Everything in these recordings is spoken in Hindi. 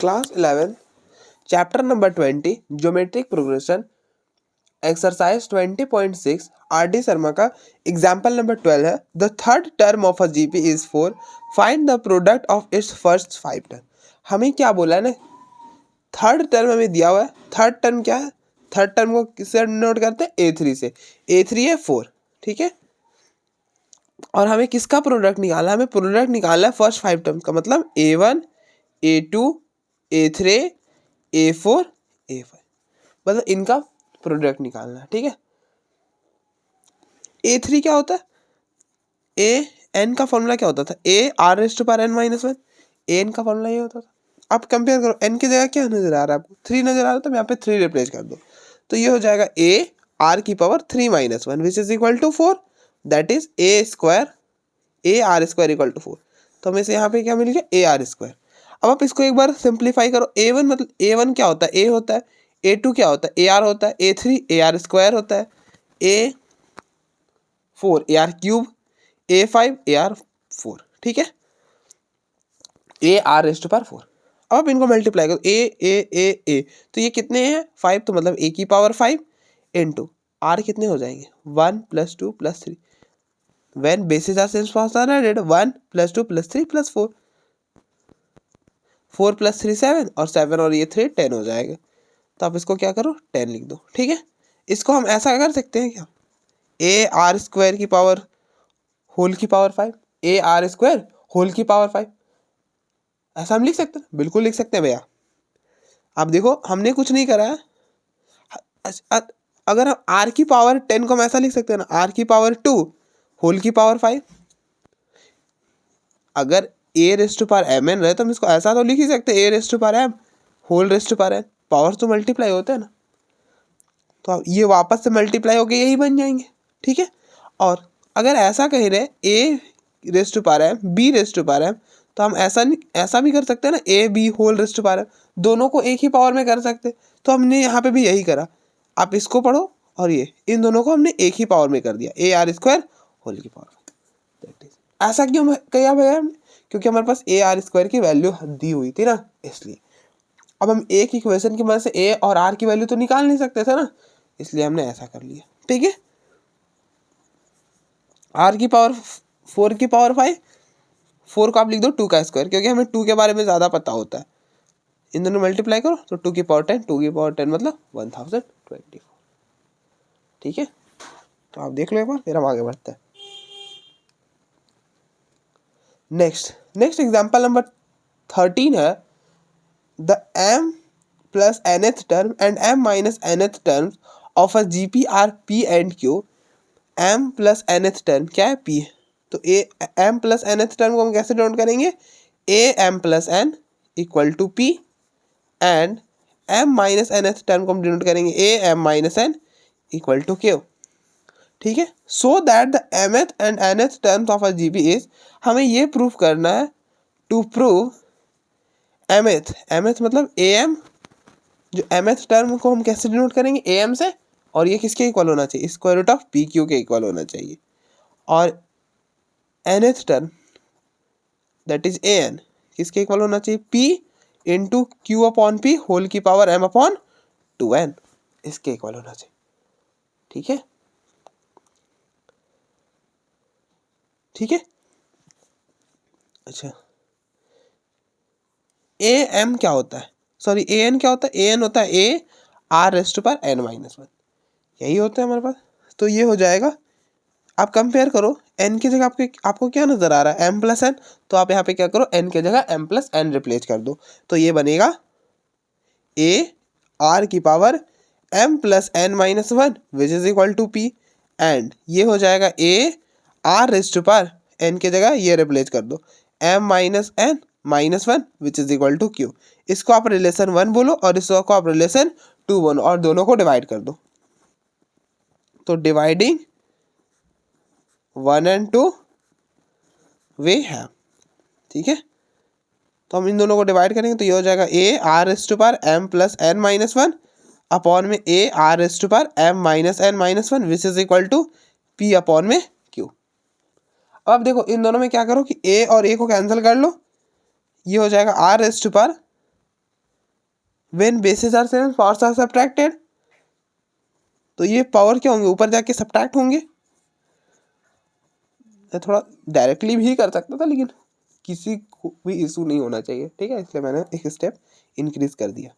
Class 11 chapter number 20 geometric progression exercise 20.6 R D Sharma का एग्जाम्पल नंबर 12 है। The third term of a GP is 4, find the product of its first 5 term. हमें क्या बोला है ना, थर्ड टर्म हमें दिया हुआ है। थर्ड टर्म क्या है? थर्ड टर्म को किससे नोट करते हैं? A3 से। A3 है 4, ठीक है। और हमें किसका प्रोडक्ट निकालना है? हमें प्रोडक्ट निकालना है फर्स्ट 5 टर्म का, मतलब A1 A2 A3 A4 A5, मतलब इनका प्रोडक्ट निकालना है, ठीक है। A3 क्या होता है? ए एन का फॉर्मूला क्या होता था? ए आर रेस्ट पर एन माइनस वन। एन का फॉर्मूला ये होता था। आप कंपेयर करो, एन की जगह क्या नजर आ रहा है आपको? 3 नजर आ रहा है, तो यहाँ पे 3 रिप्लेस कर दो, तो ये हो जाएगा ए आर की power 3 minus one which is equal to 4, that is A square A R square equal to 4। तो हमें से यहाँ पे क्या मिल गया? A R square. अब आप इसको एक बार सिंप्लीफाई करो। A1 मतलब A1 क्या होता है? ए होता है। A2 क्या होता है? ए आर होता है। A3 ए आर स्क्वायर होता है। A4 A R cube. A5 A R 4, ठीक है। ए आर रेस्ट पर 4। अब आप इनको मल्टीप्लाई करो, ए, तो ये कितने हैं? 5, तो मतलब ए की पावर 5 इंटू आर कितने हो जाएंगे? 1 + 2 + 3। When bases are same standard 1 + 2 + 3 + 4, 4 + 3 7, और 7 और ये 3 10 हो जाएगा। तो आप इसको क्या करो? 10 लिख दो, ठीक है। इसको हम ऐसा कर सकते हैं क्या? ए आर स्क्वायर की पावर होल की power 5, A R square whole की पावर 5, ऐसा हम लिख सकते हैं? बिल्कुल लिख सकते हैं भैया। आप देखो, हमने कुछ नहीं करा है। अगर हम आर की पावर 10 को हम ऐसा लिख सकते हैं ना, आर की पावर 2 होल की पावर 5। अगर A raised to power M N रहे तो हम इसको ऐसा तो लिख ही सकते हैं, A raised to power M whole raised to power N. Power तो मल्टीप्लाई होते हैं ना, तो अब ये वापस से मल्टीप्लाई होके यही बन जाएंगे, ठीक है। और अगर ऐसा कह रहे A raised to power M B raised to power M, तो हम ऐसा भी कर सकते हैं ना, A B whole raised to power M, दोनों को एक ही पावर में कर सकते। तो हमने यहाँ पे भी यही करा। आप इसको पढ़ो और ये इन दोनों को हमने एक ही पावर में कर दिया, ए आर स्क्वायर होल की पावर। ऐसा क्यों किया भैया हमने? क्योंकि हमारे पास ए आर स्क्वायर की वैल्यू दी हुई थी ना, इसलिए। अब हम एक इक्वेशन की मदद से ए और आर की वैल्यू तो निकाल नहीं सकते थे ना, इसलिए हमने ऐसा कर लिया, ठीक है। आर की पावर 4 की पावर 5, 4 को आप लिख दो 2 का स्क्वायर, क्योंकि हमें 2 के बारे में ज़्यादा पता होता है। इन दोनों मल्टीप्लाई करो तो 2 की पावर 10, 2 की पावर 10 मतलब 1024, ठीक है। तो आप देख लो एक बार, फिर हम आगे बढ़ते हैं। नेक्स्ट एग्जाम्पल नंबर 13 है। The m + nth term and m - nth terms of a GP are P and Q। m + nth term क्या है? P है। तो m + nth term को हम कैसे डिनोट करेंगे? am + n = P and m - nth term को हम डिनोट करेंगे am - n = Q, ठीक है। So that the mth and nth terms of a GP is, हमें ये प्रूव करना है। टू प्रूव mth मतलब am, जो mth टर्म को हम कैसे डिनोट करेंगे? am से, और ये किसके इक्वल होना चाहिए? Square root of P Q के इक्वल होना चाहिए। और nth term that is an किसके इक्वल होना चाहिए? p into Q upon P whole की पावर m अपॉन 2n, इसके इक्वल होना चाहिए, ठीक है। ठीक है, अच्छा। ए एम क्या होता है? सॉरी, ए एन क्या होता है? ए एन होता है A R raised to power n - 1, यही होता है हमारे पास। तो ये हो जाएगा। आप कंपेयर करो, n की जगह आपको क्या नजर आ रहा है? m + n, तो आप यहाँ पे क्या करो? n की जगह m + n रिप्लेस कर दो, तो ये बनेगा a r की power m + n - 1 which is equal to p, and ये हो जाएगा a r raised to power n की जगह ये रिप्लेस कर दो m - n - 1 which is equal to q। इसको आप रिलेशन 1 बोलो और इसको आप रिलेशन 2 बोलो, और दोनों को डिवाइड कर दो। तो डिवाइडिंग 1 and 2 वे है, ठीक है। तो हम इन दोनों को डिवाइड करेंगे, तो ये हो जाएगा a r raised to power m + n - 1 upon में a r raised to power m - n - 1 which is equal to p upon में q। अब देखो, इन दोनों में क्या करो कि a और a को कैंसिल कर लो, ये हो जाएगा r raised to power when bases are same powers are subtracted, तो ये पावर क्या होंगे, ऊपर जाके सब्ट्रैक्ट होंगे। मैं थोड़ा डायरेक्टली भी कर सकता था, लेकिन किसी को भी इशू नहीं होना चाहिए, ठीक है, इसलिए मैंने एक स्टेप इंक्रीज कर दिया।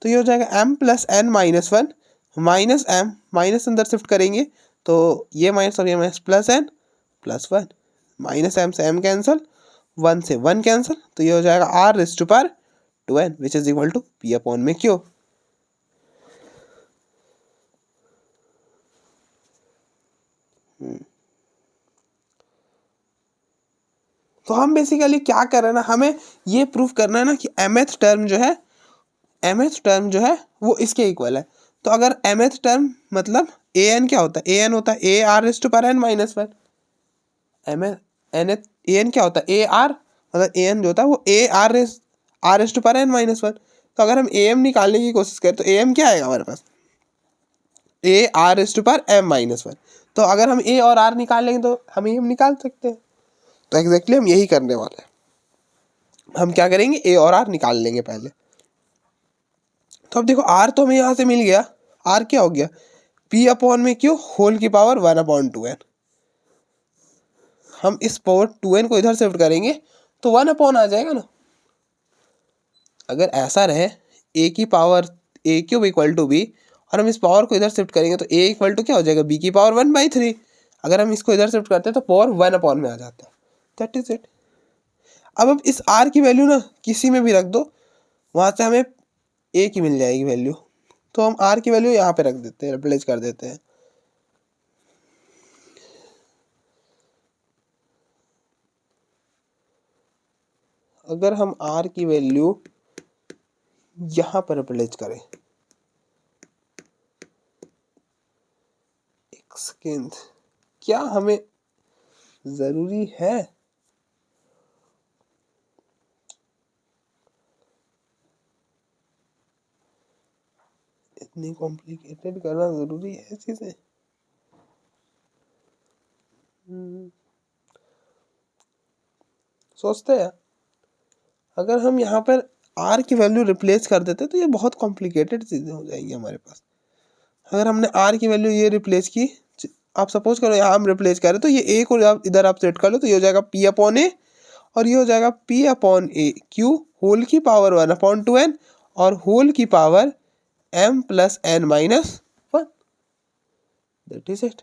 तो ये हो जाएगा m plus N minus one, minus M minus अंदर शिफ्ट करेंगे तो ये माइनस और ये minus plus N plus one, minus M से एम कैंसल, वन से वन कैंसल, तो ये हो जाएगा r raise to power 2n which is equal to p upon में q। तो हम बेसिकली क्या कर रहे हैं ना, हमें ये प्रूफ करना है ना कि mth टर्म जो है वो इसके इक्वल है। तो अगर mth टर्म मतलब an क्या होता है, an होता है a r raise to power n minus one, an क्या होता है a r, मतलब an जो होता है वो a r raise to power n minus one. तो अगर हम am निकालने की कोशिश करें तो am क्या आएगा हमारे पास, a r raise to power m minus one. तो अगर हम a और r निकाल लेंगे तो हम am निकाल सकते हैं। तो एग्जैक्टली हम यही करने वाले हैं, हम क्या करेंगे a और r निकाल लेंगे पहले। तो अब देखो r तो हमें यहाँ से मिल गया, r क्या हो गया p अपॉन में q होल की पावर 1/2n। हम इस पावर 2n को इधर शिफ्ट करेंगे तो 1 अपॉन आ जाएगा ना। अगर ऐसा रहे a की power a cube equal to b और हम इस पावर को इधर शिफ्ट करेंगे तो a इक्वल टू क्या हो जाएगा b की पावर 1/3। अगर हम इसको इधर शिफ्ट करते हैं तो पावर 1 अपॉन में आ जाता है, दैट इज इट। अब इस r की वैल्यू ना किसी में भी रख दो, वहाँ से हमें a की मिल जाएगी वैल्यू। तो हम r की वैल्यू यहाँ पे रख देते हैं, रिप्लेस कर देते हैं। अगर हम r की वैल्यू यहाँ पर रिप्लेस करें, एक सेकेंड, क्या हमें ज़रूरी है इतनी कॉम्प्लिकेटेड करना, ज़रूरी है चीज़ें। सोचते हैं अगर हम यहाँ पर r की वैल्यू रिप्लेस कर देते तो ये बहुत कॉम्प्लिकेटेड चीज़ें हो जाएंगी हमारे पास। अगर हमने r की वैल्यू ये रिप्लेस की, आप सपोज करो यहाँ हम रिप्लेस करें तो ये a को आप इधर आप सेट कर लो तो ये हो जाएगा p अपॉन ए और ये हो जाएगा p अपॉन ए क्यू होल की पावर 1/2n और होल की power m plus n minus one, that is it.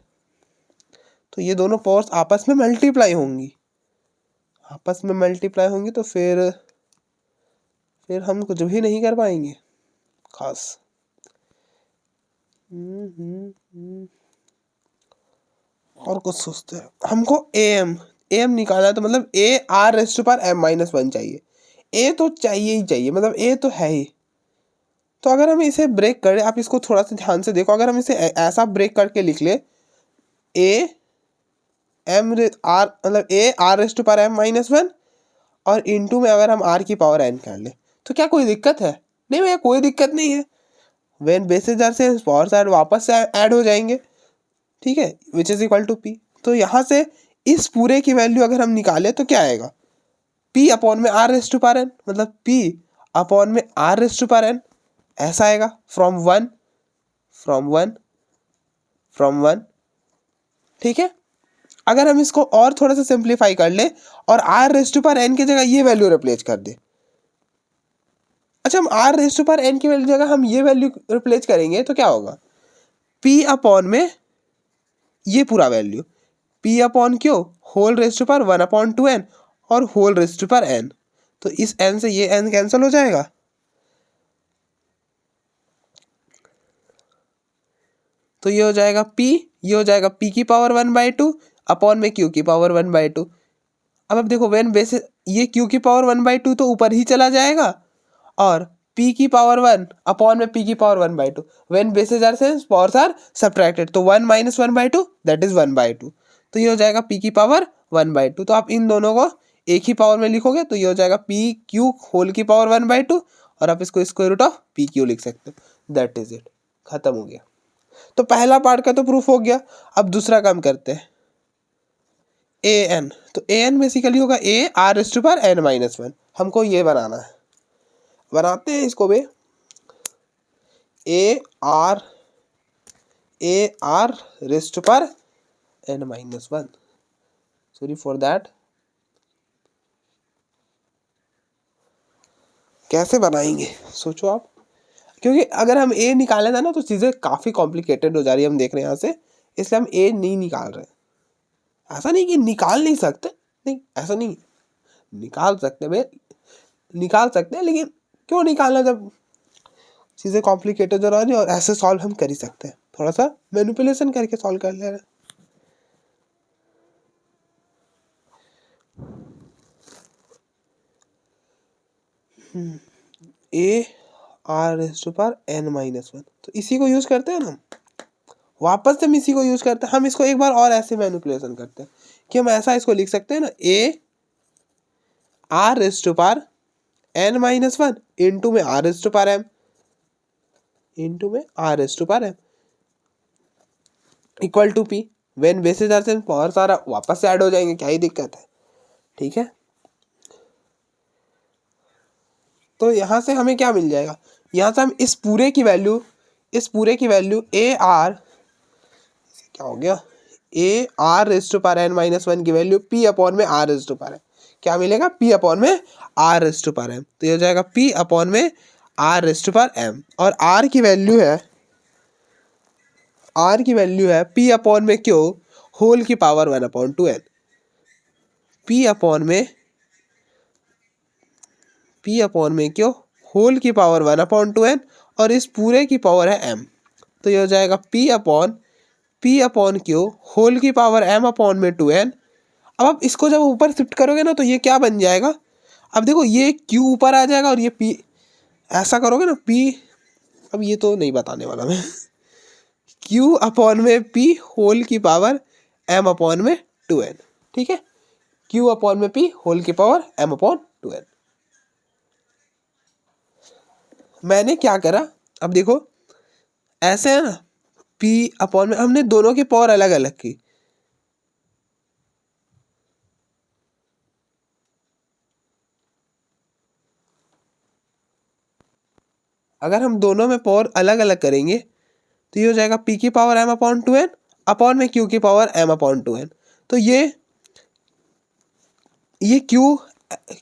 तो ये दोनों पावर्स आपस में मल्टीप्लाई होंगी, तो फिर हम कुछ भी नहीं कर पाएंगे खास। और कुछ सोचते हैं, हमको am निकालना है तो मतलब a r raise to power m minus one चाहिए। a तो चाहिए ही चाहिए, मतलब a तो है ही। तो अगर हम इसे ब्रेक करें, आप इसको थोड़ा सा ध्यान से देखो, अगर हम इसे ऐसा ब्रेक करके लिख ले a m r मतलब a r raise to power m minus one और इनटू में अगर हम r की पावर n कर ले तो क्या कोई दिक्कत है? नहीं भैया, कोई दिक्कत नहीं है। When bases are same powers are वापस से ऐड हो जाएंगे, ठीक है, which is equal to p। तो यहाँ से इस पूरे की वैल्यू अगर हम निकालें तो क्या आएगा, p अपॉन में r raise to power n, मतलब p अपॉन में r raise to power n ऐसा आएगा फ्रॉम वन, ठीक है। अगर हम इसको और थोड़ा सा सिंप्लीफाई कर ले और r raise to power n की जगह ये वैल्यू रिप्लेस कर दे, अच्छा हम r raise to power n की वैल्यू जगह हम ये वैल्यू रिप्लेस करेंगे तो क्या होगा, p अपॉन में ये पूरा value p upon Q whole raise to power 1/2n और whole raise to power n, तो इस n से ये n कैंसिल हो जाएगा। तो ये हो जाएगा p, ये हो जाएगा p की पावर 1/2 अपॉन में q की पावर 1/2। अब देखो व्हेन बेसिस ये q की पावर 1/2 तो ऊपर ही चला जाएगा और p की पावर 1 अपॉन में p की power 1/2, when bases are same powers are subtracted तो 1 माइनस 1/2 दैट इज 1/2। तो ये हो जाएगा p की पावर 1/2। तो आप इन दोनों को एक ही पावर में लिखोगे तो ये हो जाएगा p q होल की पावर 1/2 और आप इसको square root of p q लिख सकते हो, दैट इज इट, खत्म हो गया। तो पहला पार्ट का तो प्रूफ हो गया। अब दूसरा काम करते हैं, an। तो an बेसिकली होगा a r raise to power n minus one, हमको ये बनाना है, बनाते हैं इसको भी। A R raised to power n-1। Sorry for that. कैसे बनाएंगे सोचो आप, क्योंकि अगर हम ए निकाले था ना तो चीज़ें काफ़ी कॉम्प्लिकेटेड हो जा रही है, हम देख रहे हैं यहाँ से, इसलिए हम ए नहीं निकाल रहे। ऐसा नहीं कि निकाल नहीं सकते, नहीं ऐसा नहीं, निकाल सकते भाई, निकाल सकते हैं, लेकिन क्यों निकालना जब चीज़ें कॉम्प्लिकेटेड हो रही है, और ऐसे सॉल्व हम कर ही सकते हैं, थोड़ा सा मैनिपुलेशन करके सॉल्व कर ले रहे हैं। A R rays to power n-1, तो इसी को यूज़ करते हैं ना, वापस से हम इसी को यूज़ करते हैं। हम इसको एक बार और ऐसे मैनिपुलेशन करते हैं कि हम ऐसा इसको लिख सकते हैं ना, A R rays to power n-1 into में R rays to power m, into में R rays to power m equal to P. When bases are same power सारा वापस से ऐड हो जाएंगे, क्या ही दिक्कत है, ठीक है। तो यहाँ से हमें क्या मिल जाएगा, यहाँ से हम इस पूरे की वैल्यू ए आर, क्या हो गया, A R rays to power n-1 की वैल्यू पी अपॉन में R rays to power m, क्या मिलेगा, पी अपॉन में R rays to power m। तो ये हो जाएगा पी अपॉन में R rays to power m, और आर की वैल्यू है पी अपॉन में क्यों होल की पावर 1/2n, पी अपॉन में क्यों होल की पावर 1/2n, और इस पूरे की पावर है m। तो ये हो जाएगा पी अपॉन क्यू होल की पावर m अपॉन में 2n। अब आप इसको जब ऊपर शिफ्ट करोगे ना तो ये क्या बन जाएगा, अब देखो ये q ऊपर आ जाएगा और ये p, ऐसा करोगे ना p, अब ये तो नहीं बताने वाला मैं q अपॉन में p होल की पावर m अपॉन में 2n, ठीक है, q अपॉन में p होल की पावर m अपॉन 2n। मैंने क्या करा, अब देखो ऐसे है ना, p अपॉन में हमने दोनों की पावर अलग अलग की, अगर हम दोनों में पावर अलग अलग करेंगे तो ये हो जाएगा p की power m upon 2n upon में q की पावर m अपॉन 2n। तो ये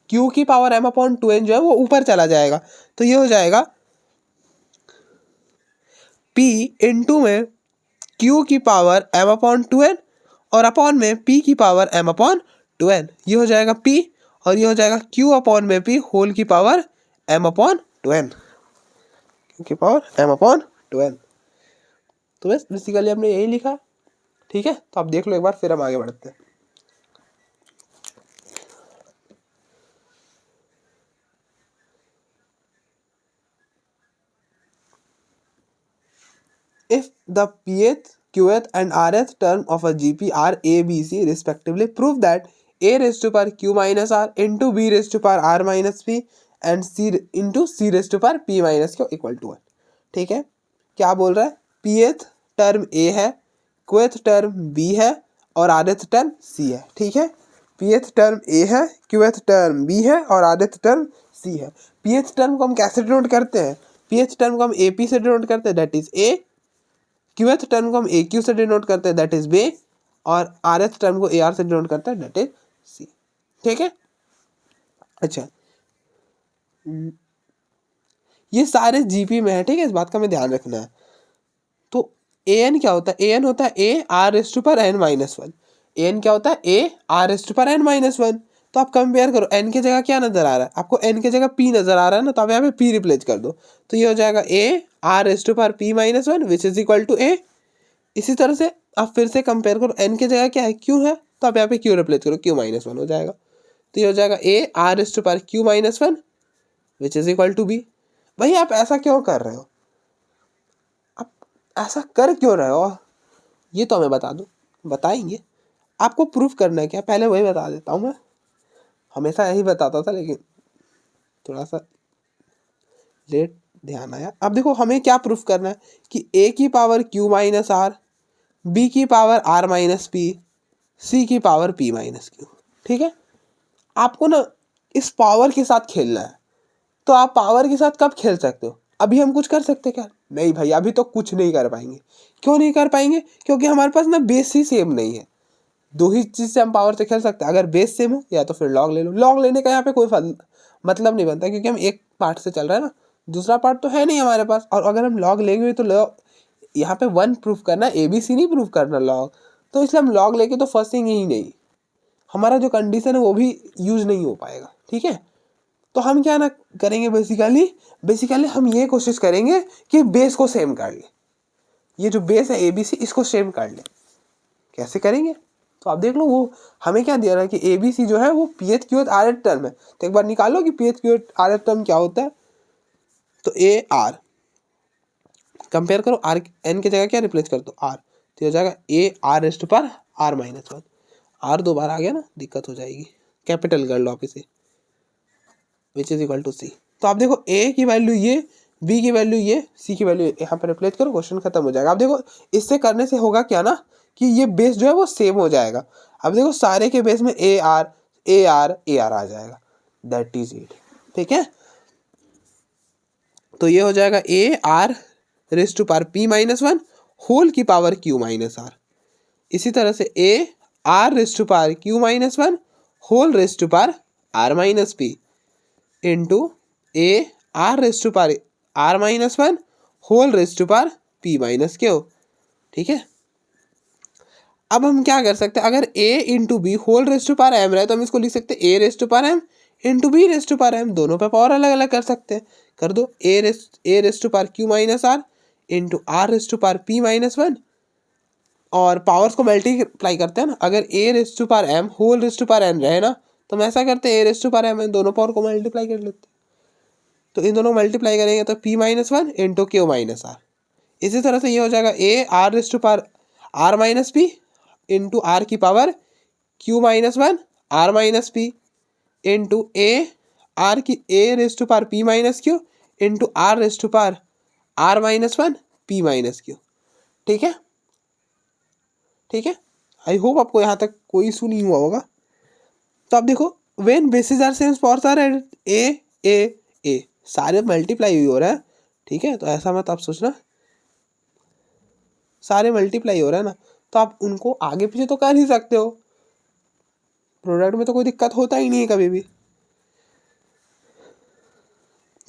q की पावर m अपॉन 2n जो है वो ऊपर चला जाएगा, तो ये हो जाएगा p इंटू में q की पावर m अपॉन 2n और अपॉन में p की पावर m अपॉन 2n, ये हो जाएगा p, और ये हो जाएगा q अपॉन में p होल की power m upon 2n, q की पावर m अपॉन 2n। तो बस बेसिकली हमने यही लिखा, ठीक है। तो आप देख लो एक बार, फिर हम आगे बढ़ते हैं। If the pth, qth and rth term of a GP are a, b, c respectively, prove that a raised to power q minus r into b raised to power r minus p and c into c raised to power p minus q equal to 1, ठीक है। क्या बोल रहा है, pth टर्म a है, qth टर्म b है और rth टर्म c है, ठीक है। pth टर्म a है, qth टर्म b है और rth टर्म c है। pth टर्म को हम कैसे डिनोट करते हैं, pth टर्म को हम ap से डिनोट करते हैं, दैट इज a। क्यूएथ टर्म को हम ए क्यू से डिनोट करते हैं, दैट इज बे, और आर एथ टर्म को ए आर से डिनोट करते हैं, दैट इज सी, ठीक है। अच्छा, ये सारे जीपी में है, ठीक है, इस बात का हमें ध्यान रखना है। तो ए एन क्या होता है, ए एन होता है A R rays to power n-1, A N क्या होता है A R rays to power n-1। तो आप कंपेयर करो, n की जगह क्या नजर आ रहा है आपको, n की जगह p नजर आ रहा है ना, तो आप यहाँ पे p रिप्लेस कर दो, तो ये हो जाएगा A R rays to power p-1 which is equal to A. इसी तरह से आप फिर से कंपेयर करो, n की जगह क्या है q है, तो आप यहाँ पे q रिप्लेस करो, q-1 हो जाएगा, तो ये हो जाएगा A R rays to power q-1 which is equal to b। भाई आप ऐसा क्यों कर रहे हो, आप ऐसा कर क्यों रहे हो, ये तो हमें बता दो, बताएंगे। आपको प्रूफ करना है क्या, पहले वही बता देता हूँ मैं, हमेशा यही बताता था लेकिन थोड़ा सा लेट ध्यान आया। अब देखो हमें क्या प्रूफ करना है कि a की power q minus R, b की power r minus P, c की पावर p माइनस क्यू, ठीक है। आपको ना इस पावर के साथ खेलना है, तो आप पावर के साथ कब खेल सकते हो, अभी हम कुछ कर सकते क्या? नहीं भाई, अभी तो कुछ नहीं कर पाएंगे। क्यों नहीं कर पाएंगे? क्योंकि हमारे पास ना बेस ही सेम नहीं है। दो ही चीज़ से हम पावर से खेल सकते हैं, अगर बेस सेम हो या तो फिर लॉग ले लो। लॉग लेने का यहाँ पे कोई मतलब नहीं बनता, क्योंकि हम एक पार्ट से चल रहे हैं ना, दूसरा पार्ट तो है नहीं हमारे पास। और अगर हम लॉग लेंगे तो लॉग यहाँ पे 1 प्रूफ करना, ABC नहीं प्रूफ करना लॉग, तो इसलिए हम लॉग लेके तो फंसेंगे ही नहीं, हमारा जो कंडीशन है वो भी यूज नहीं हो पाएगा। ठीक है, तो हम क्या ना करेंगे, बेसिकली हम ये कोशिश करेंगे कि बेस को सेम कर ले। ये जो बेस है ABC, इसको सेम कर ले। कैसे करेंगे? तो आप देख लो, वो हमें क्या दिया रहा है कि ABC जो है वो पीएच क्यूएच RH टर्म है। तो एक बार निकालो कि पीएच क्यूएच RH टर्म क्या होता है। तो AR कंपेयर करो, R N की जगह क्या रिप्लेस कर दो R, तो हो जाएगा AR⁻R-1। R 2 बार आ गया ना, दिक्कत हो जाएगी, कैपिटल कर लो आप इसे, which is equal to C। तो आप देखो A की वैल्यू ये, B की वैल्यू ये, C की वैल्यू यहाँ पर रिप्लेस करो, क्वेश्चन खत्म हो जाएगा। आप देखो इससे करने से होगा क्या ना कि ये बेस जो है वो सेम हो जाएगा। अब देखो सारे के बेस में AR AR AR आ जाएगा, दैट इज इट। ठीक है, तो ये हो जाएगा AR⁻P-1 होल की पावर Q-R। इसी तरह से AR⁻Q-1 whole raised to power R-P into AR⁻R-1 whole raised to power P-Q। ठीक है, अब हम क्या कर सकते हैं, अगर A into B whole raised to power M रहे तो हम इसको लिख सकते हैं A raised to power M into B raised to power M, दोनों पे पावर अलग अलग कर सकते हैं। कर दो A raised to power Q-R into R raised to power P-1, और पावर्स को मल्टीप्लाई करते हैं ना। अगर A raised to power M whole raised to power N रहे ना, तो हम ऐसा करते हैं A raised to power M, दोनों पावर को मल्टीप्लाई कर लेते हैं। तो इन दोनों को मल्टीप्लाई करेंगे तो P-1 इंटू Q-R। इसी तरह से ये हो जाएगा AR raised to power R-P into R की power Q-1 R-P into A raised to power P-Q into R raised to power R-1 P-Q। ठीक है, ठीक है, आई होप आपको यहाँ तक कोई इशू नहीं हुआ होगा। तो आप देखो when bases are same powers are a सारे मल्टीप्लाई हो रहा है। ठीक है, तो ऐसा मत आप सोचना, सारे मल्टीप्लाई हो रहा है ना, तो आप उनको आगे पीछे तो कर ही सकते हो, प्रोडक्ट में तो कोई दिक्कत होता ही नहीं है कभी भी।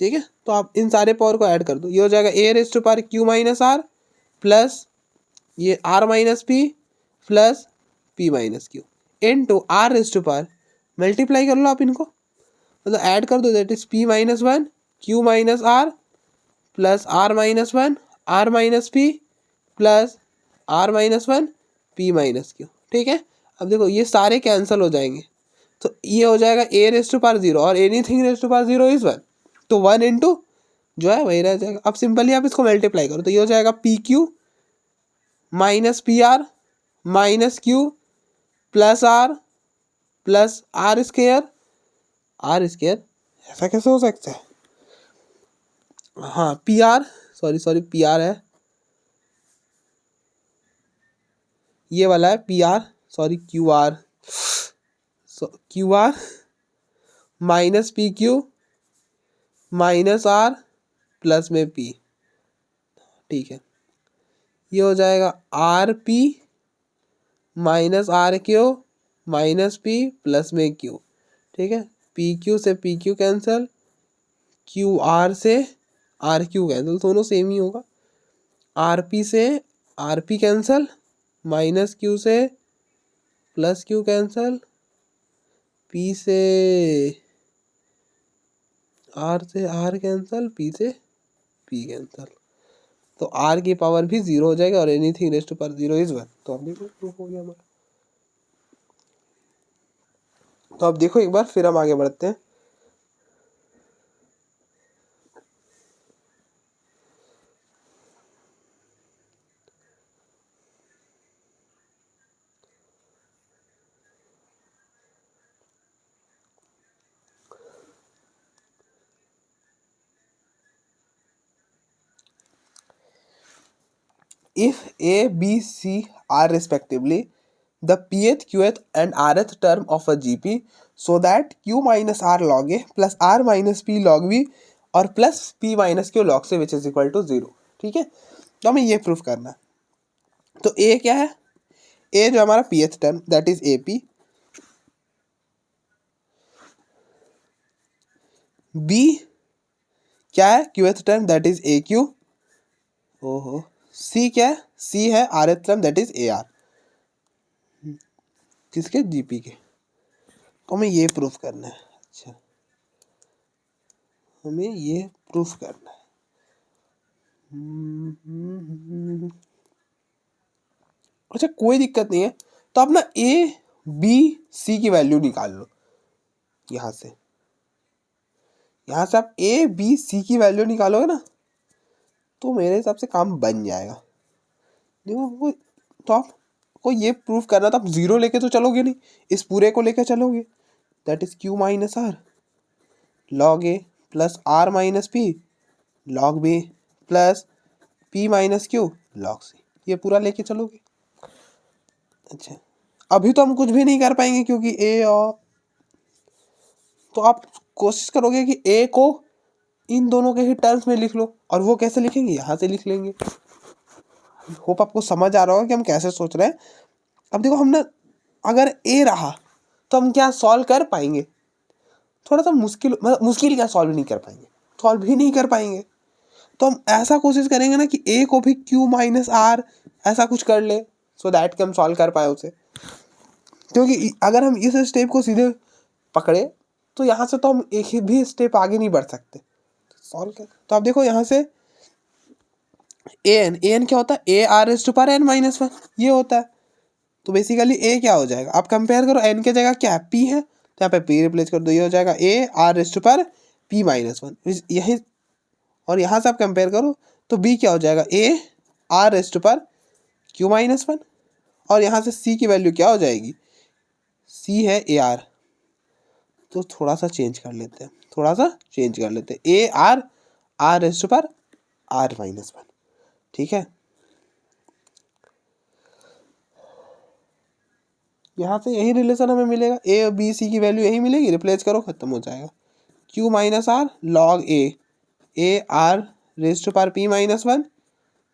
ठीक है, तो आप इन सारे पावर को ऐड कर दो, ये हो जाएगा A raised to power Q-R प्लस ये R-P plus P-Q into R raised to power, multiply कर लो आप इनको, मतलब ऐड कर दो, that is P-1 Q-R plus R-1 R-P plus R-1 P-Q। ठीक है, अब देखो ये सारे कैंसिल हो जाएंगे, तो ये हो जाएगा A रेस्ट टू पावर 0 और anything raised to power 0 is 1, तो 1 इंटू जो है वही रह जाएगा। अब सिंपली आप इसको मल्टीप्लाई करो, तो ये हो जाएगा PQ minus PR minus Q plus R square ऐसा कैसे हो सकता है? हाँ PR, सॉरी PR है, ये वाला है PR, sorry QR minus PQ minus R plus में P। ठीक है, ये हो जाएगा RP minus RQ minus P plus में Q। ठीक है, PQ से PQ कैंसिल, QR से RQ कैंसिल, दोनों सेम ही होगा। RP से RP कैंसिल, माइनस Q से प्लस Q कैंसिल, P से R कैंसिल, P से P कैंसिल, तो R की पावर भी 0 हो जाएगा और anything raised to power 0 is 1। तो अब देखो प्रूफ हो गया हमारा। तो अब देखो एक बार फिर हम आगे बढ़ते हैं। If A, B, C are respectively the pth, qth and rth term of a GP, so that Q minus R log A plus R minus P log B और plus P minus Q log से विच इज इक्वल टू 0। ठीक है, तो हमें ये प्रूफ करना है। तो ए क्या है, ए जो हमारा P th term that is A P, B क्या है Q th term that is A Q, ओहो, सी क्या है, सी है R th term that is A R, किसके, जीपी के। तो हमें ये प्रूफ करना है। अच्छा, हमें ये प्रूफ करना है। अच्छा, कोई दिक्कत नहीं है, तो आप ना ए बी सी की वैल्यू निकाल लो यहाँ से आप ए बी सी की वैल्यू निकालोगे ना, तो मेरे हिसाब से काम बन जाएगा। देखो, तो आपको ये प्रूफ करना था, आप 0 लेके तो चलोगे नहीं, इस पूरे को लेके चलोगे, that is Q minus R log A plus are minus P log B plus P minus Q log C, ये पूरा लेके चलोगे। अच्छा, अभी तो हम कुछ भी नहीं कर पाएंगे क्योंकि ए और, तो आप कोशिश करोगे कि ए को इन दोनों के ही टर्म्स में लिख लो, और वो कैसे लिखेंगे, यहाँ से लिख लेंगे। होप आपको समझ आ रहा होगा कि हम कैसे सोच रहे हैं। अब देखो, हम ना अगर ए रहा तो हम क्या सॉल्व कर पाएंगे, थोड़ा सा मुश्किल, मतलब मुश्किल क्या, सॉल्व नहीं कर पाएंगे, सॉल्व भी नहीं कर पाएंगे। तो हम ऐसा कोशिश करेंगे ना कि ए को भी क्यू माइनस आर ऐसा कुछ कर ले, सो दैट कि हम सॉल्व कर पाए उसे। क्योंकि अगर हम इस स्टेप को सीधे पकड़े तो यहाँ से तो हम एक ही भी स्टेप आगे नहीं बढ़ सकते सॉल्व कर। तो आप देखो यहाँ से ए एन क्या होता है, A R S to power N minus one, ये होता है। तो बेसिकली ए क्या हो जाएगा, आप कंपेयर करो, एन की जगह क्या है, पी है, तो यहाँ पे पी रिप्लेस कर दो, ये हो जाएगा A R S to power P minus one, यही। और यहाँ से आप कंपेयर करो तो बी क्या हो जाएगा, A R S to power Q minus one, और यहाँ से सी की वैल्यू क्या हो जाएगी, सी है ए आर, तो थोड़ा सा चेंज कर लेते हैं, A R R S to power R minus one. ठीक है, यहाँ से यही रिलेशन हमें मिलेगा, ए और बी सी की वैल्यू यही मिलेगी, रिप्लेस करो, खत्म हो जाएगा। Q minus R log A R raise to power P minus one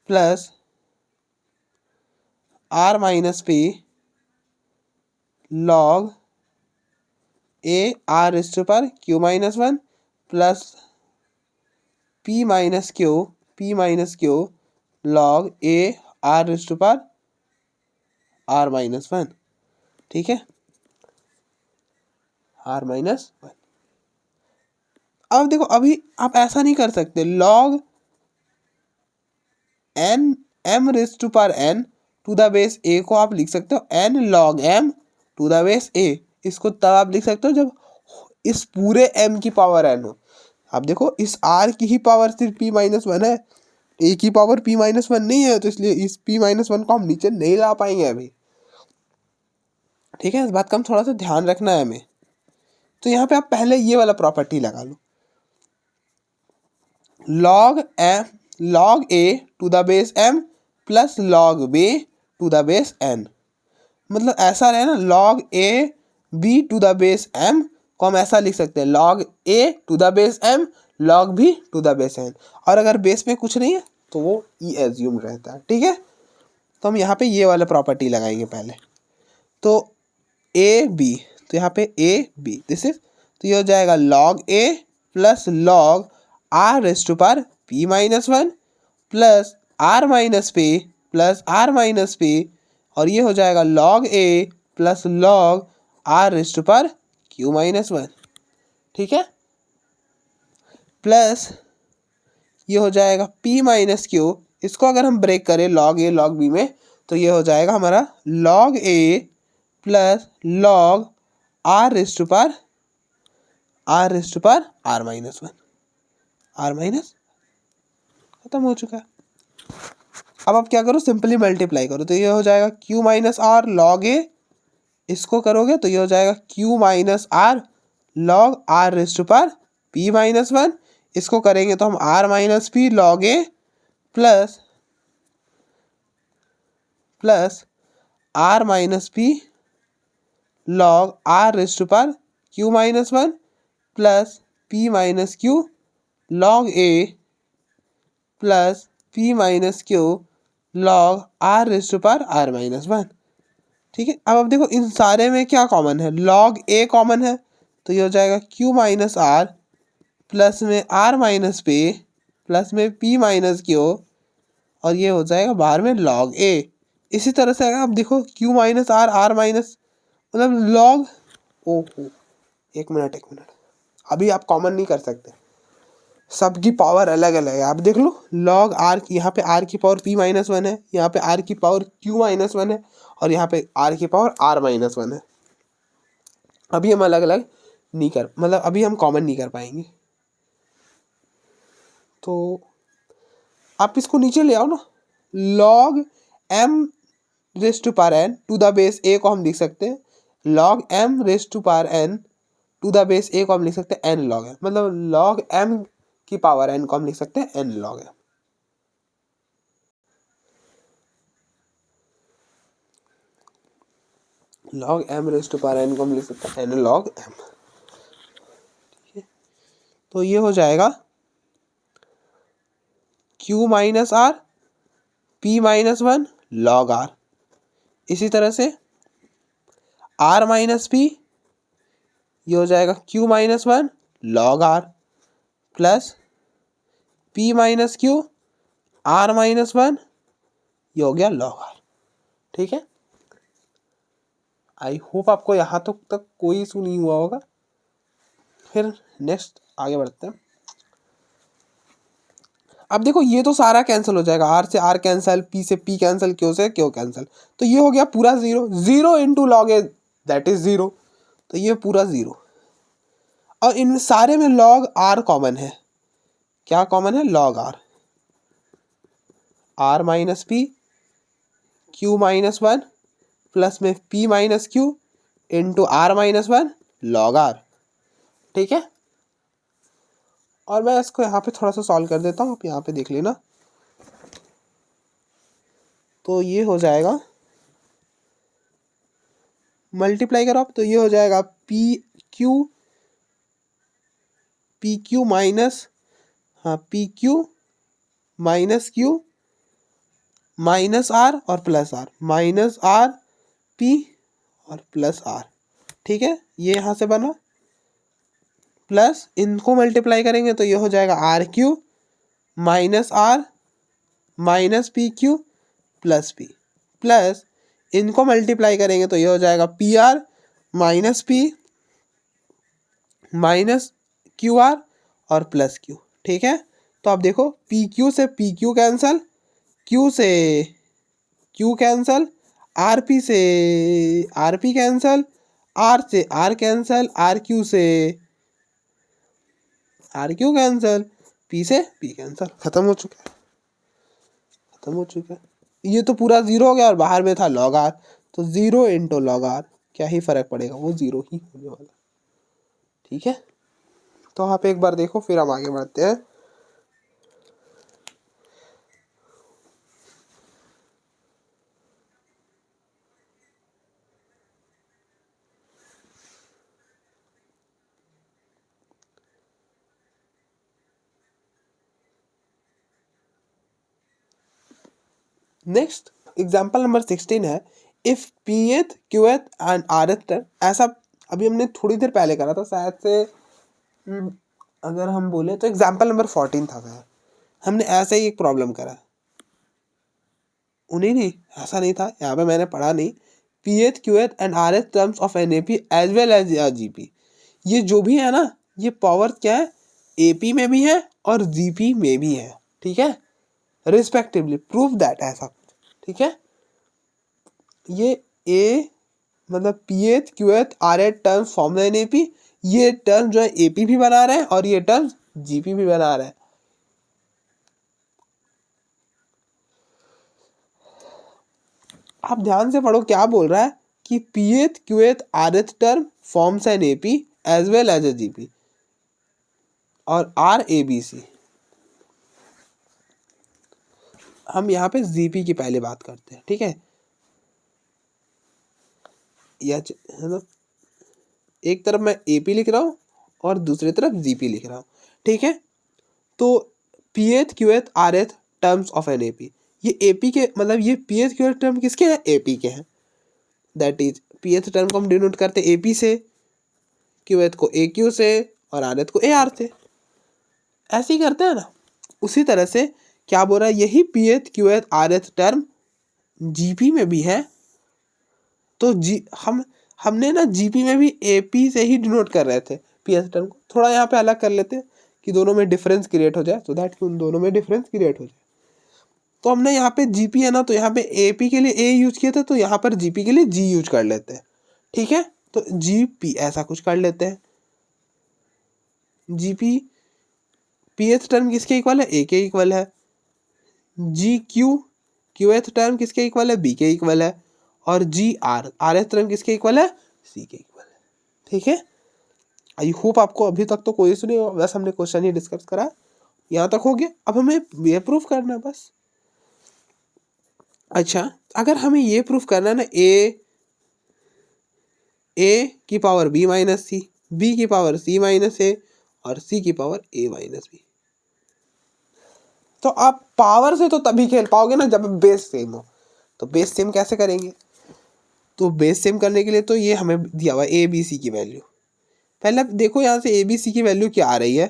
plus are minus P log A R raise to power Q minus one plus P minus Q log A R raise to power R minus one. ठीक है, आर माइनस वन। अब देखो, अभी आप ऐसा नहीं कर सकते, log N M raised to power N to the base A को आप लिख सकते हो N log M to the base A, इसको तब आप लिख सकते हो जब इस पूरे एम की पावर एन हो। आप देखो, इस आर की ही पावर सिर्फ पी माइनस वन है, ए की पावर पी माइनस वन नहीं है, तो इसलिए इस पी माइनस वन को हम नीचे नहीं ला पाएंगे अभी। ठीक है, इस बात का हम थोड़ा सा ध्यान रखना है हमें। तो यहाँ पे आप पहले ये वाला प्रॉपर्टी लगा लो, log A to the base M plus log B to the base N, मतलब ऐसा रहे ना, log A B to the base M को हम ऐसा लिख सकते हैं, log A to the base M log B to the base N, और अगर बेस में कुछ नहीं है तो वो ई एज्यूम रहता है। ठीक है, तो हम यहाँ पे ये वाला प्रॉपर्टी लगाएंगे पहले, तो ए बी, तो यहाँ पे ए बी दिस इज, तो ये हो जाएगा log A plus log R raise to power P minus one plus are minus P और ये हो जाएगा log A plus log R raise to power Q minus one. ठीक है, प्लस ये हो जाएगा पी माइनस क्यू, इसको अगर हम ब्रेक करें लॉग ए लॉग बी में, तो ये हो जाएगा हमारा log A plus log R raise to power R minus one, are minus, खत्म हो चुका है। अब आप क्या करो, सिंपली मल्टीप्लाई करो, तो ये हो जाएगा Q minus R log A, इसको करोगे तो ये हो जाएगा Q minus R log R raise to power P minus one, इसको करेंगे तो हम R minus P log A plus are minus P log R raise to power Q minus one plus P minus Q log a plus p minus Q log r raise to power r minus 1। ठीक है, अब देखो इन सारे में क्या कॉमन है, log a कॉमन है, तो ये हो जाएगा q माइनस आर प्लस में r माइनस p प्लस में p माइनस क्यू, और ये हो जाएगा बाहर में log a। इसी तरह से अगर आप देखो q minus R r minus मतलब log, ओहो एक मिनट, अभी आप कॉमन नहीं कर सकते, सबकी पावर अलग अलग है। आप देख लो log r की, यहाँ पे r की पावर p माइनस 1 है, यहाँ पे r की पावर q माइनस 1 है, और यहाँ पे r की पावर r माइनस 1 है। अभी हम अलग अलग नहीं कर, मतलब अभी हम कॉमन नहीं कर पाएंगे, तो आप इसको नीचे ले आओ ना। log m raise to power n to the base a को हम लिख सकते हैं log m raise to power n to the base a को हम लिख सकते हैं n log m, मतलब log m की पावर n को हम लिख सकते हैं n log m। log m raise to power n को हम लिख सकते हैं n log m। ठीक है, तो ये हो जाएगा q minus R p minus 1 log r। इसी तरह से r माइनस p, ये हो जाएगा q minus 1 log r plus p minus q r minus 1, ये हो गया log r। ठीक है, आई होप आपको यहाँ तक कोई इशू नहीं हुआ होगा। फिर नेक्स्ट आगे बढ़ते हैं। अब देखो ये तो सारा कैंसिल हो जाएगा, r से r कैंसिल, p से p कैंसिल, q से q कैंसिल, तो ये हो गया पूरा zero, zero into log A that is zero, तो ये पूरा जीरो। और इन सारे में log r कॉमन है, क्या कॉमन है, log r, r minus p q minus 1 plus में p minus q into r minus 1 log r। ठीक है, और मैं इसको यहाँ पे थोड़ा सा सॉल्व कर देता हूँ, आप यहाँ पे देख लेना। तो ये हो जाएगा, मल्टीप्लाई करो आप, तो ये हो जाएगा पी क्यू माइनस, हाँ P Q minus Q minus R और plus are, minus R P और प्लस आर। ठीक है, ये यहाँ से बना, प्लस इनको मल्टीप्लाई करेंगे तो ये हो जाएगा R Q minus R minus P Q plus P, plus इनको मल्टीप्लाई करेंगे तो ये हो जाएगा P R minus P minus Q R और प्लस क्यू। ठीक है, तो आप देखो पी क्यू से पी क्यू कैंसल, क्यू से क्यू कैंसल, आर पी से आर पी कैंसल, आर से आर कैंसल, आर क्यू से आर क्यू कैंसल, पी से पी कैंसल, खत्म हो चुका है, खत्म हो चुका है। ये तो पूरा जीरो हो गया और बाहर में था log r, तो जीरो इंटू log r, क्या ही फर्क पड़ेगा, वो जीरो ही होने वाला। ठीक है, तो आप एक बार देखो, फिर हम आगे बढ़ते हैं। नेक्स्ट एग्जाम्पल नंबर 16 है, if P th Q th and R th term, ऐसा अभी हमने थोड़ी देर पहले करा था शायद से, अगर हम बोले तो एग्जाम्पल नंबर 14 था शायद, हमने ऐसे ही एक प्रॉब्लम करा, उन्हीं नहीं, ऐसा नहीं था, यहाँ पे मैंने पढ़ा नहीं, P th Q th and R th terms of an A P as well as G P, ये जो भी है ना, ये पावर क्या है, ए पी में भी है और जी पी में भी है। ठीक है, रिस्पेक्टिवली प्रूव दैट, ऐसा। ठीक है, ये ए मतलब P th Q th R th terms form an A P, ये टर्म जो है ए पी भी बना रहे हैं और ये टर्म जी पी भी बना रहे हैं। आप ध्यान से पढ़ो क्या बोल रहा है, कि P th Q th R th term forms an A P as well as a G P, और आर ए बी सी। हम यहाँ पे जीपी की पहले बात करते हैं। ठीक है, या मतलब एक तरफ मैं एपी लिख रहा हूँ और दूसरी तरफ जीपी लिख रहा हूँ। ठीक है, तो P th Q th R th terms of an A P, ये ए पी के मतलब ये P th Q th term किसके हैं, ए पी के हैं। That is P th term को हम डिनोट करते ए पी से, क्यू एथ को ए क्यू से और आर एथ को ए आर से, ऐसे ही करते हैं ना। उसी तरह से क्या बोल रहा है, यही P th Q th R th term GP में भी है। तो हमने ना जीपी में भी एपी से ही डिनोट कर रहे थे पी एथ टर्म को, थोड़ा यहाँ पे अलग कर लेते हैं कि दोनों में डिफरेंस क्रिएट हो जाए, सो दैट कि उन दोनों में डिफरेंस क्रिएट हो जाए। तो हमने यहाँ पे जीपी है ना, तो यहाँ पे एपी के लिए ए यूज किए थे, तो यहाँ पर जीपी के लिए जी यूज कर लेते हैं। ठीक है, तो जीपी ऐसा कुछ कर लेते हैं। जीपी पी एथ टर्म किसके इक्वल है, ए के इक्वल है। G Q Q th term किसके इक्वल है, बी के इक्वल है। और जी आर आर एथ टर्म किसके इक्वल है, सी के इक्वल है। ठीक है, आई होप आपको अभी तक तो कोई इशू नहीं हो, बस हमने क्वेश्चन ही डिस्कस करा, यहाँ तक हो गया। अब हमें ये प्रूफ करना है बस। अच्छा, अगर हमें ये प्रूफ करना है ना, ए की पावर बी माइनस सी, बी की पावर सी माइनस ए और सी की पावर ए माइनस बी, तो आप पावर से तो तभी खेल पाओगे ना जब बेस सेम हो। तो बेस सेम कैसे करेंगे, तो बेस सेम करने के लिए तो ये हमें दिया हुआ ए बी सी की वैल्यू, पहले आप देखो यहाँ से ए बी सी की वैल्यू क्या आ रही है।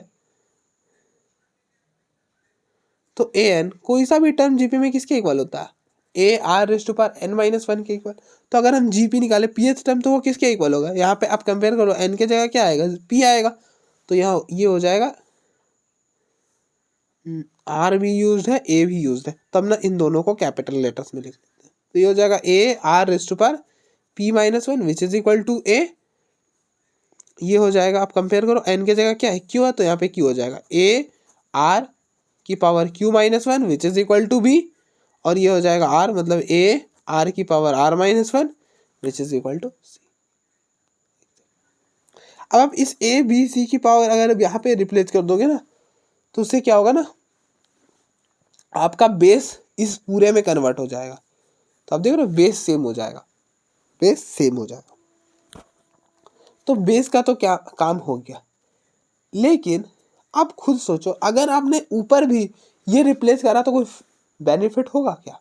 तो ए एन कोई सा भी टर्म जीपी में किसके इक्वल होता है, A R rays to power N minus one के इक्वल। तो अगर हम जीपी निकाले पी एच टर्म, तो वो किसके इक्वल होगा, यहाँ पे आप कंपेयर करो, एन के जगह क्या आएगा, पी आएगा। तो यहाँ ये हो जाएगा, आर भी यूज है ए भी यूज है, तब ना इन दोनों को कैपिटल लेटर्स में लिख लेते हैं। तो ये हो जाएगा A R rays to power P minus one which is equal to A. ये हो जाएगा, आप कंपेयर करो, एन के जगह क्या है, क्यू है, तो यहाँ पे क्यू हो जाएगा ए आर की power Q minus one which is equal to B. और ये हो जाएगा आर, मतलब ए आर की power R minus one which is equal to C. अब आप इस ए बी सी की पावर अगर यहाँ पे रिप्लेस कर दोगे ना, तो उससे क्या होगा ना, आपका बेस इस पूरे में कन्वर्ट हो जाएगा। तो आप देख रहे हो, बेस सेम हो जाएगा, बेस सेम हो जाएगा। तो बेस का तो क्या काम हो गया, लेकिन आप खुद सोचो, अगर आपने ऊपर भी ये रिप्लेस करा तो कोई बेनिफिट होगा क्या,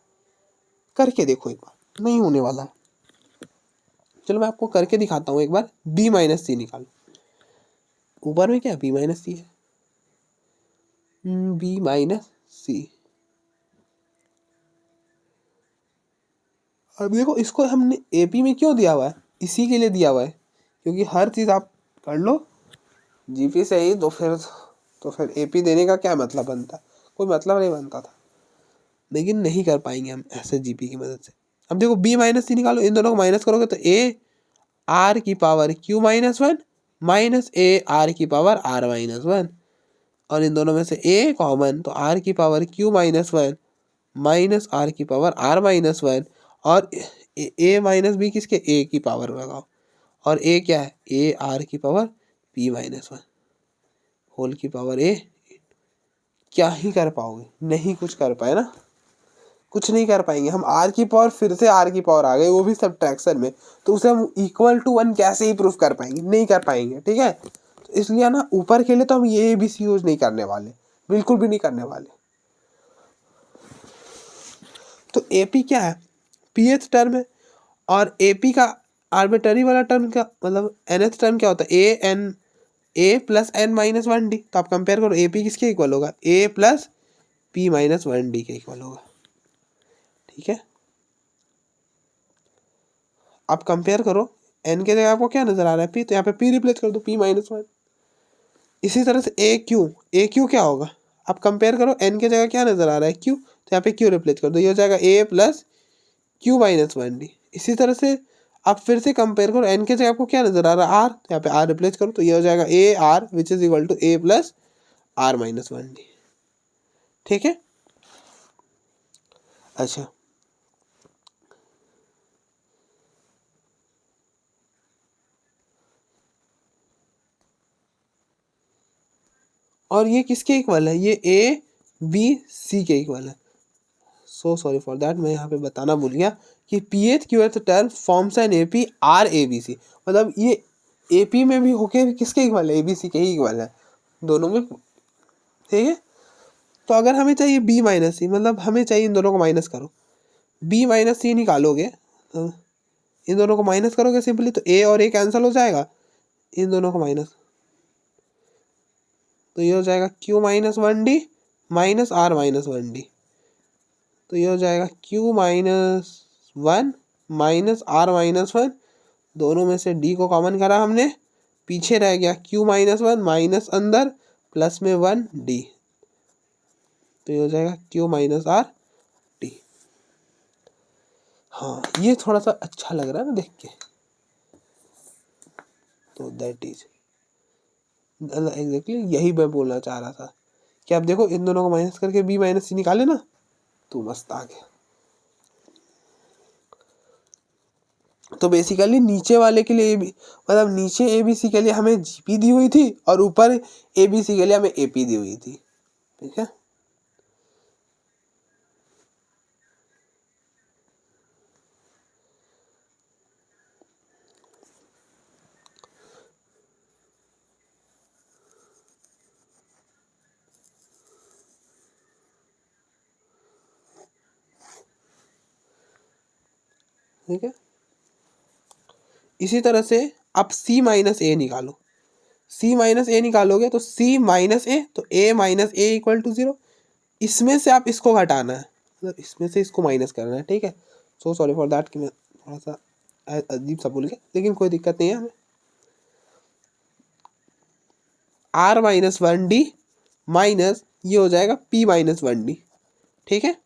करके देखो एक बार, नहीं होने वाला है। चलो मैं आपको करके दिखाता हूँ एक बार। बी माइनस सी निकालो, ऊपर में क्या बी माइनस सी है, बी माइनस सी। अब देखो, इसको हमने एपी में क्यों दिया हुआ है, इसी के लिए दिया हुआ है, क्योंकि हर चीज़ आप कर लो जीपी से ही, तो फिर एपी देने का क्या मतलब बनता, कोई मतलब नहीं बनता था। लेकिन नहीं कर पाएंगे हम ऐसे जीपी की मदद से। अब देखो बी माइनस सी निकालो, इन दोनों को माइनस करोगे तो ए आर की power Q minus one minus A R की पावर आर माइनस वन, और इन दोनों में से ए कॉमन, तो आर की power Q minus one minus R की पावर आर माइनस वन, और ए माइनस बी किसके, ए की पावर लगाओ, और ए क्या है, ए आर की power P minus one whole की पावर ए। क्या ही कर पाओगे, नहीं कुछ कर पाए ना, कुछ नहीं कर पाएंगे हम। आर की पावर फिर से आर की पावर आ गई, वो भी सब्ट्रैक्शन में, तो उसे हम इक्वल टू वन कैसे ही प्रूफ कर पाएंगे, नहीं कर पाएंगे। ठीक है, तो इसलिए ना ऊपर के लिए तो हम ये भी यूज नहीं करने वाले, बिल्कुल भी नहीं करने वाले। तो एपी क्या है, पीएच टर्म है, और एपी का आर्बिट्ररी वाला टर्म क्या, मतलब एनएच टर्म क्या होता है, a n a plus N minus one d. तो आप कंपेयर करो, ए पी किसके इक्वल होगा, a plus P minus one d के इक्वल होगा। ठीक है, आप कंपेयर करो, एन के जगह आपको क्या नजर आ रहा है, पी, तो यहाँ पे पी रिप्लेस कर दो, पी माइनस वन। इसी तरह से ए क्यू क्या होगा, आप कंपेयर करो, एन के जगह क्या नजर आ रहा है, क्यू, तो यहाँ पे क्यू रिप्लेस कर दो, ये हो जाएगा a plus Q minus one d. इसी तरह से आप फिर से कंपेयर करो, एन के जगह आपको क्या नजर आ रहा है, आर, तो यहाँ पे आर रिप्लेस करो, तो ये हो जाएगा A R which is equal to A plus are minus one D. ठीक है, अच्छा, और ये किसके इक्वल है, ये ए बी सी के इक्वल है। सो सॉरी फॉर दैट, मैं यहाँ पे बताना भूल गया कि P th Q th term forms an A P are A B C, मतलब ये ए पी में भी होके किसके इक्वल है, ए बी सी के ही इक्वल है दोनों में। ठीक है, तो अगर हमें चाहिए b माइनस सी, मतलब हमें चाहिए इन दोनों को माइनस करो, b माइनस सी निकालोगे तो इन दोनों को माइनस करोगे सिंपली, तो a और a कैंसिल हो जाएगा, इन दोनों को माइनस, तो ये हो जाएगा q minus 1d minus r minus 1d, तो ये हो जाएगा q minus 1 minus r minus 1, दोनों में से d को कॉमन करा हमने, पीछे रह गया q माइनस 1 माइनस अंदर प्लस में 1d, तो ये हो जाएगा q माइनस r d। हाँ ये थोड़ा सा अच्छा लग रहा है ना देख के, तो दैट इज एग्जैक्टली यही मैं बोलना चाह रहा था कि आप देखो इन दोनों को माइनस करके b माइनस सी निकाले ना, तो मस्त आ गया। तो बेसिकली नीचे वाले के लिए मतलब नीचे ए बी सी के लिए हमें जीपी दी हुई थी और ऊपर ए बी सी के लिए हमें एपी दी हुई थी, ठीक है। ठीक है, इसी तरह से आप c माइनस ए निकालो, c माइनस ए निकालोगे तो c माइनस ए, तो a minus A equal to 0, इसमें से आप इसको घटाना है, मतलब इसमें से इसको माइनस करना है, ठीक है। सो सॉरी फॉर दैट कि मैं थोड़ा सा अजीब सा भूल गया, लेकिन कोई दिक्कत नहीं है हमें। r माइनस 1d माइनस ये हो जाएगा p माइनस 1d, ठीक है।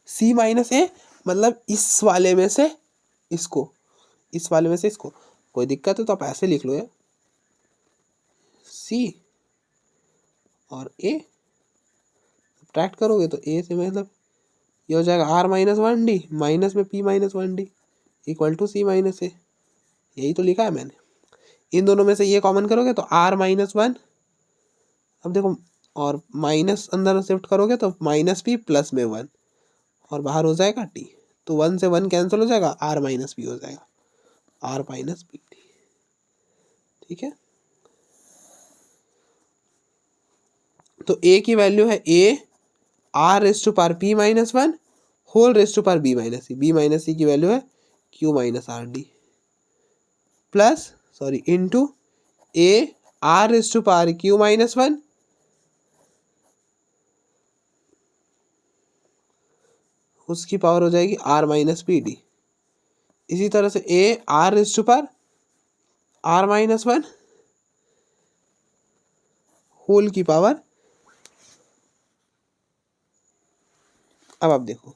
c माइनस ए मतलब इस वाले में से इसको, इस वाले में से इसको, कोई दिक्कत है तो आप ऐसे लिख लो यार, c और a सब्ट्रैक्ट करोगे तो a से मतलब ये हो जाएगा r माइनस 1d माइनस में p minus 1d equal to c minus a, यही तो लिखा है मैंने। इन दोनों में से ये कॉमन करोगे तो r माइनस 1, अब देखो और माइनस अंदर शिफ्ट करोगे तो माइनस p प्लस में 1 और बाहर हो जाएगा t, तो 1 से 1 कैंसिल हो जाएगा, r माइनस p हो जाएगा, r माइनस p t, ठीक है। तो a की वैल्यू है a r raise to power p minus 1 whole raise to power b minus c, b minus c की वैल्यू है q minus R D plus sorry into a r raise to power q minus 1 उसकी पावर हो जाएगी r माइनस पी डी। इसी तरह से a r raise to power r minus 1 whole की पावर, अब आप देखो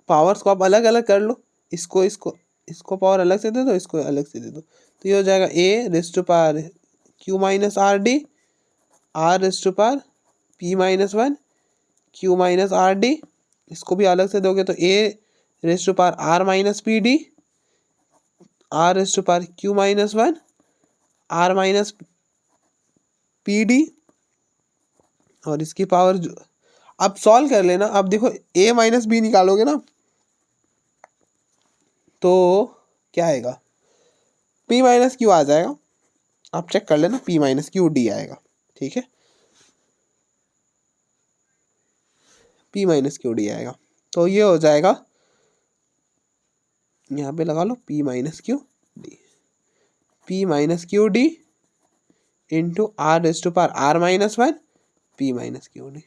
पावर्स को आप अलग अलग कर लो, इसको इसको इसको पावर अलग से दे दो, इसको अलग से दे दो, तो ये हो जाएगा a raise to power q minus R D, r raise to power p minus 1 q minus R D, इसको भी अलग से दोगे तो a raise to power r minus P D, r raise to power q minus 1 r minus P D, और इसकी पावर जो अब सॉल्व कर लेना। अब देखो a माइनस बी निकालोगे ना तो क्या आएगा, p माइनस क्यू आ जाएगा, आप चेक कर लेना, p माइनस क्यू डी आएगा, ठीक है, p माइनस क्यू डी आएगा, तो ये हो जाएगा, यहाँ पे लगा लो p minus Q D, p minus Q D into R raise to power R minus 1 p minus Q D.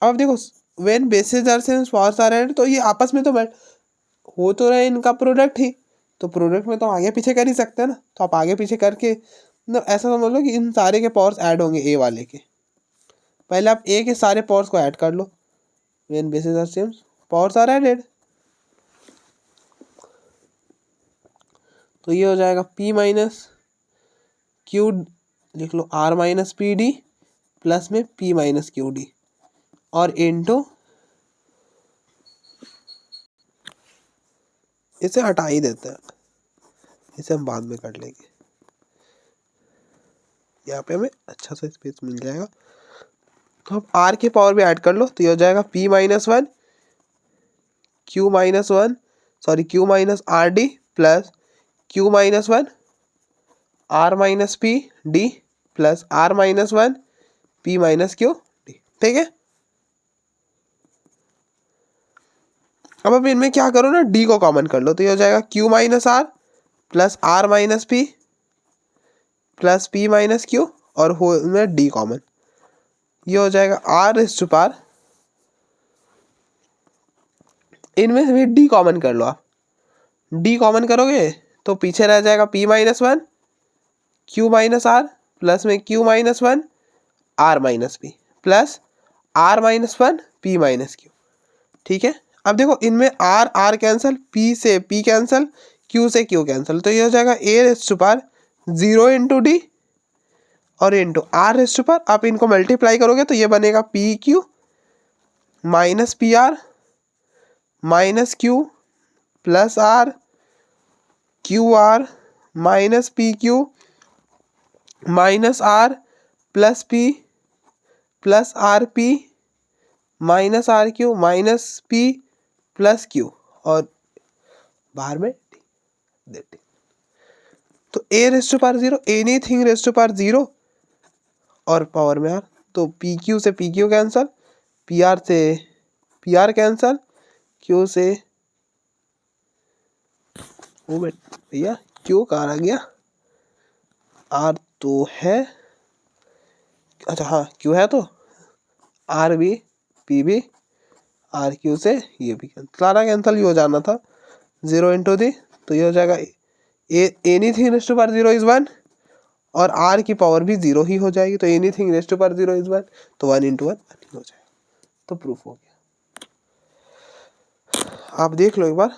अब देखो when bases are same powers are added, तो ये आपस में तो हो तो रहे इनका प्रोडक्ट ही, तो प्रोडक्ट में तो आगे पीछे कर ही सकते हैं ना, तो आप आगे पीछे करके मतलब ऐसा समझ लो कि इन सारे के पावर्स ऐड होंगे ए वाले के, पहले आप ए के सारे पावर्स को ऐड कर लो, when bases are same powers are added, तो ये हो जाएगा p माइनस क्यू, लिख लो r minus P D plus में p माइनस क्यू डी और इंटू, इसे हटा ही देते हैं, इसे हम बाद में कर लेंगे, यहाँ पे हमें अच्छा सा स्पेस मिल जाएगा, तो अब r की पावर भी ऐड कर लो, तो ये हो जाएगा p minus 1 q minus 1 sorry q minus R D plus Q minus one are minus P D plus are minus one P minus Q D. ठीक है, अब इनमें क्या करो ना, डी को कॉमन कर लो तो ये हो जाएगा Q minus are plus are minus P plus P minus Q और होल में डी कॉमन, ये हो जाएगा आर रेज़ टू पावर, इनमें से भी डी कॉमन कर लो आप, डी कॉमन करोगे तो पीछे रह जाएगा p minus one q minus are plus में q minus one are minus P plus are minus one P minus Q. ठीक है, अब देखो इनमें आर आर कैंसिल, पी से पी कैंसिल, क्यू से क्यू कैंसिल, तो ये हो जाएगा a raise to power 0 into d और into r rays to power, आप इनको मल्टीप्लाई करोगे तो ये बनेगा p Q minus p R minus q plus r q r minus P Q minus are plus P plus r p minus r Q minus P plus q और बाहर में डी। तो a raise to power 0 anything raise to power 0 और पावर में आर, तो पी क्यू से P q cancel, p r से पी आर कैंसिल, क्यू से ओ भैया क्यू कहाँ आ गया, आर तो है, अच्छा हाँ क्यू है तो आर भी पी भी आर क्यू से ये भी सारा कैंसिल ही हो जाना था, 0 इंटू दी, तो ये हो जाएगा anything raise to power 0 is 1 और आर की पावर भी 0 ही हो जाएगी, तो anything raise to power 0 is 1, तो 1 इंटू 1 हो जाएगा, तो प्रूफ हो गया। आप देख लो एक बार।